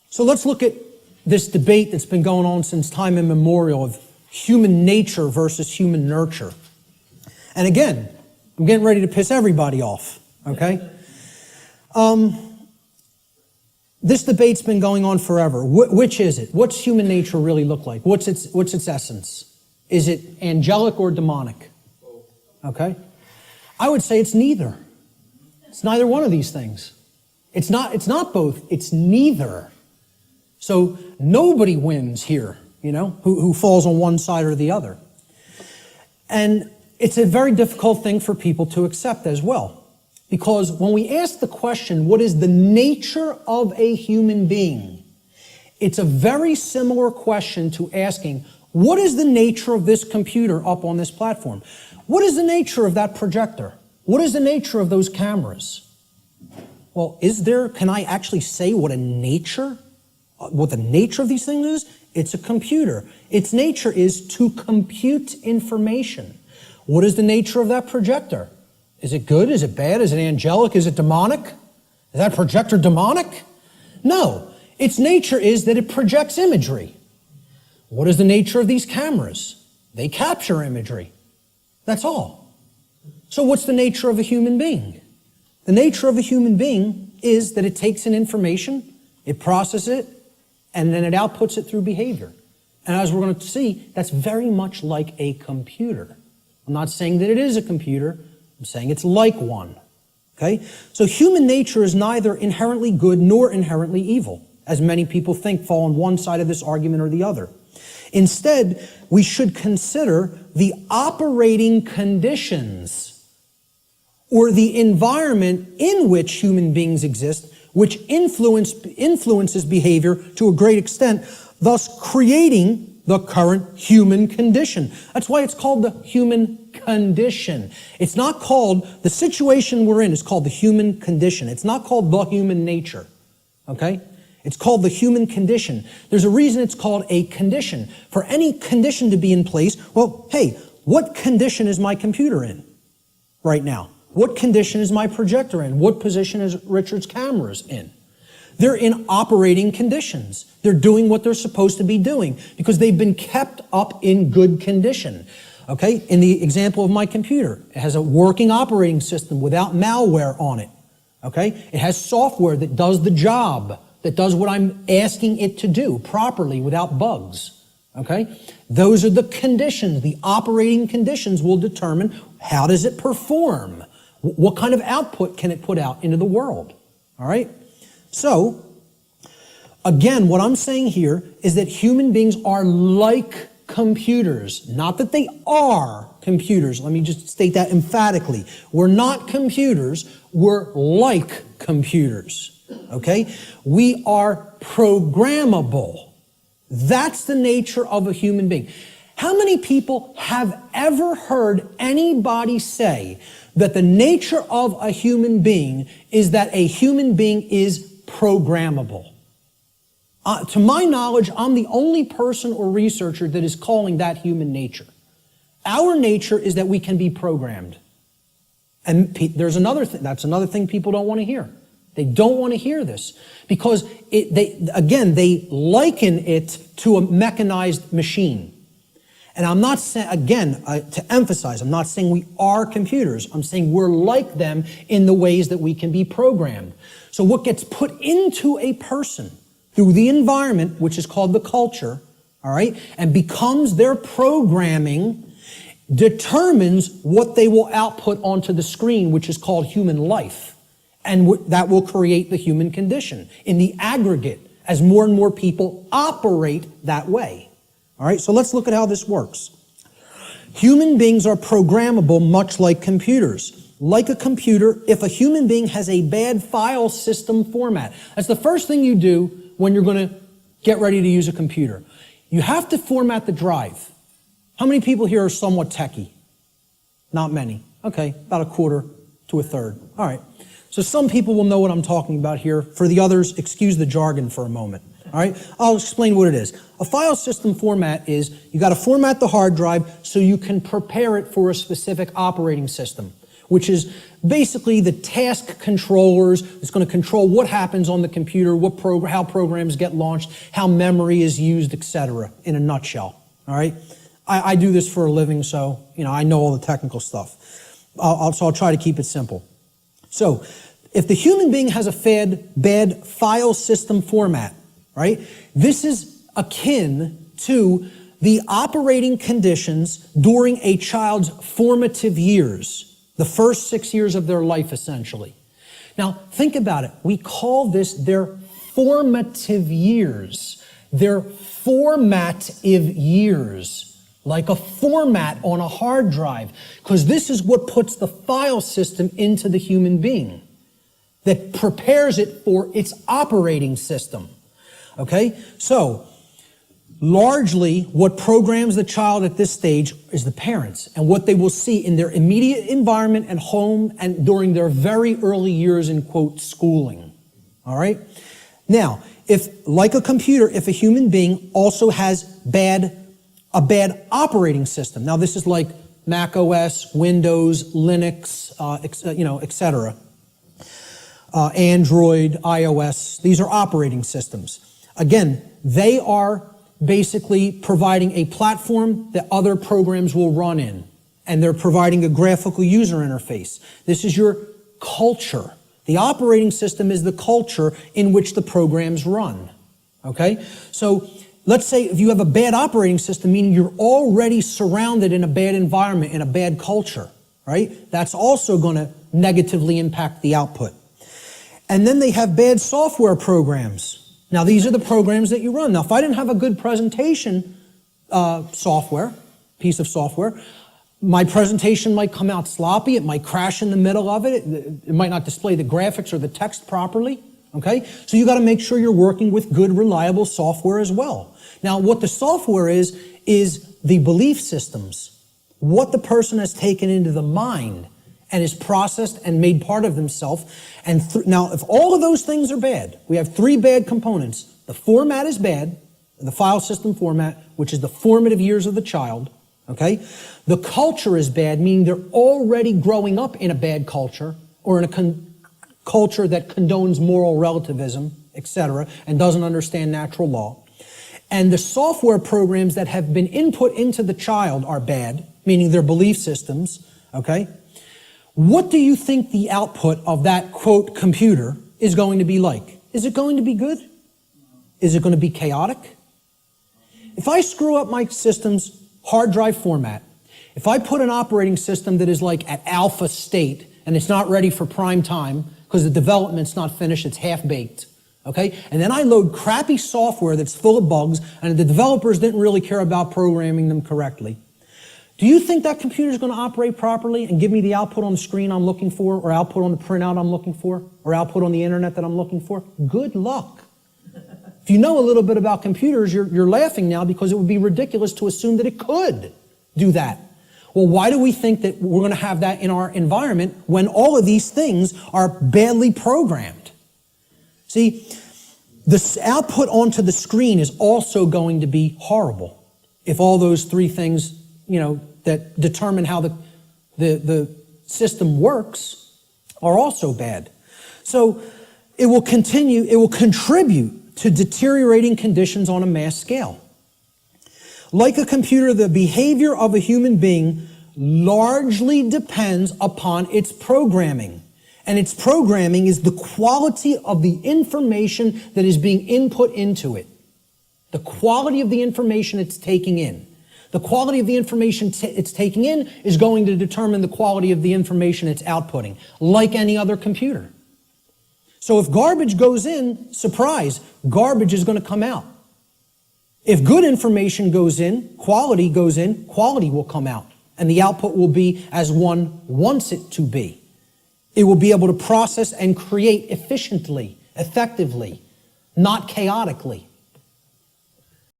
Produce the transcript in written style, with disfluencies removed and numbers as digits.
So let's look at this debate that's been going on since time immemorial of human nature versus human nurture. And again, I'm getting ready to piss everybody off, okay? This debate's been going on forever. Which is it? What's human nature really look like? What's its essence? Is it angelic or demonic? Okay? I would say it's neither. It's neither one of these things. It's not both, it's neither. So nobody wins here, you know, who falls on one side or the other. And it's a very difficult thing for people to accept as well. Because when we ask the question, what is the nature of a human being? It's a very similar question to asking, what is the nature of this computer up on this platform? What is the nature of that projector? What is the nature of those cameras? Well, can I actually say what the nature of these things is? It's a computer. Its nature is to compute information. What is the nature of that projector? Is it good? Is it bad? Is it angelic? Is it demonic? Is that projector demonic? No. Its nature is that it projects imagery. What is the nature of these cameras? They capture imagery. That's all. So what's the nature of a human being? The nature of a human being is that it takes in information, it processes it, and then it outputs it through behavior. And as we're going to see, that's very much like a computer. I'm not saying that it is a computer. I'm saying it's like one. Okay? So human nature is neither inherently good nor inherently evil, as many people think fall on one side of this argument or the other. Instead, we should consider the operating conditions or the environment in which human beings exist, which influences behavior to a great extent, thus creating the current human condition. That's why it's called the human condition. It's not called, the situation we're in is called the human condition. It's not called the human nature, okay? It's called the human condition. There's a reason it's called a condition. For any condition to be in place, well, hey, what condition is my computer in right now? What condition is my projector in? What position is Richard's cameras in? They're in operating conditions. They're doing what they're supposed to be doing because they've been kept up in good condition. Okay, in the example of my computer, it has a working operating system without malware on it. Okay, it has software that does the job, that does what I'm asking it to do properly without bugs. Okay, those are the conditions. The operating conditions will determine how does it perform? What kind of output can it put out into the world? All right. So, again, what I'm saying here is that human beings are like computers. Not that they are computers. Let me just state that emphatically. We're not computers. We're like computers. Okay? We are programmable. That's the nature of a human being. How many people have ever heard anybody say that the nature of a human being is that a human being is programmable? To my knowledge, I'm the only person or researcher that is calling that human nature. Our nature is that we can be programmed. And there's another thing. That's another thing people don't want to hear. They don't want to hear this because they liken it to a mechanized machine. And I'm not saying, again, to emphasize, I'm not saying we are computers. I'm saying we're like them in the ways that we can be programmed. So what gets put into a person through the environment, which is called the culture, all right, and becomes their programming, determines what they will output onto the screen, which is called human life. And that will create the human condition in the aggregate as more and more people operate that way. All right, so let's look at how this works. Human beings are programmable much like computers. Like a computer, if a human being has a bad file system format, that's the first thing you do when you're going to get ready to use a computer. You have to format the drive. How many people here are somewhat techie? Not many. Okay, about a quarter to a third. All right. So some people will know what I'm talking about here. For the others, excuse the jargon for a moment. All right, I'll explain what it is. A file system format is you got to format the hard drive so you can prepare it for a specific operating system. which is basically the task controllers. It's going to control what happens on the computer, how programs get launched, how memory is used, etc. in a nutshell. All right? I do this for a living, so I know all the technical stuff. So I'll try to keep it simple. So, if the human being has a bad file system format, right, this is akin to the operating conditions during a child's formative years, the first 6 years of their life, essentially. Now, think about it. We call this their formative years. Their formative years. Like a format on a hard drive, because this is what puts the file system into the human being, that prepares it for its operating system. Okay? So, largely, what programs the child at this stage is the parents, and what they will see in their immediate environment and home and during their very early years in, quote, schooling. All right? Now, like a computer, if a human being also has a bad operating system. Now, this is like Mac OS, Windows, Linux, etc. Android, iOS. These are operating systems. Again, they are basically providing a platform that other programs will run in, and they're providing a graphical user interface. This is your culture. The operating system is the culture in which the programs run. Okay? So, let's say if you have a bad operating system, meaning you're already surrounded in a bad environment, in a bad culture, right? That's also going to negatively impact the output. And then they have bad software programs. Now, these are the programs that you run. Now, if I didn't have a good presentation piece of software, my presentation might come out sloppy. It might crash in the middle of it. It might not display the graphics or the text properly. Okay? So you got to make sure you're working with good, reliable software as well. Now, what the software is the belief systems, what the person has taken into the mind and is processed and made part of themselves. And now, if all of those things are bad, we have three bad components. The format is bad, the file system format, which is the formative years of the child. Okay? The culture is bad, meaning they're already growing up in a bad culture or in a culture that condones moral relativism, etc., and doesn't understand natural law. And the software programs that have been input into the child are bad, meaning their belief systems, okay? What do you think the output of that, quote, computer is going to be like? Is it going to be good? Is it going to be chaotic? If I screw up my system's hard drive format, if I put an operating system that is like at alpha state and it's not ready for prime time because the development's not finished, it's half-baked, okay? And then I load crappy software that's full of bugs and the developers didn't really care about programming them correctly. Do you think that computer is going to operate properly and give me the output on the screen I'm looking for, or output on the printout I'm looking for, or output on the internet that I'm looking for? Good luck. If you know a little bit about computers, you're laughing now because it would be ridiculous to assume that it could do that. Well, why do we think that we're going to have that in our environment when all of these things are badly programmed? See, the output onto the screen is also going to be horrible if all those three things, that determine how the system works are also bad. So it will contribute to deteriorating conditions on a mass scale. Like a computer, the behavior of a human being largely depends upon its programming. And its programming is the quality of the information that is being input into it. The quality of the information it's taking in. The quality of the information it's taking in is going to determine the quality of the information it's outputting, like any other computer. So if garbage goes in, surprise, garbage is going to come out. If good information goes in, quality will come out. And the output will be as one wants it to be. It will be able to process and create efficiently, effectively, not chaotically.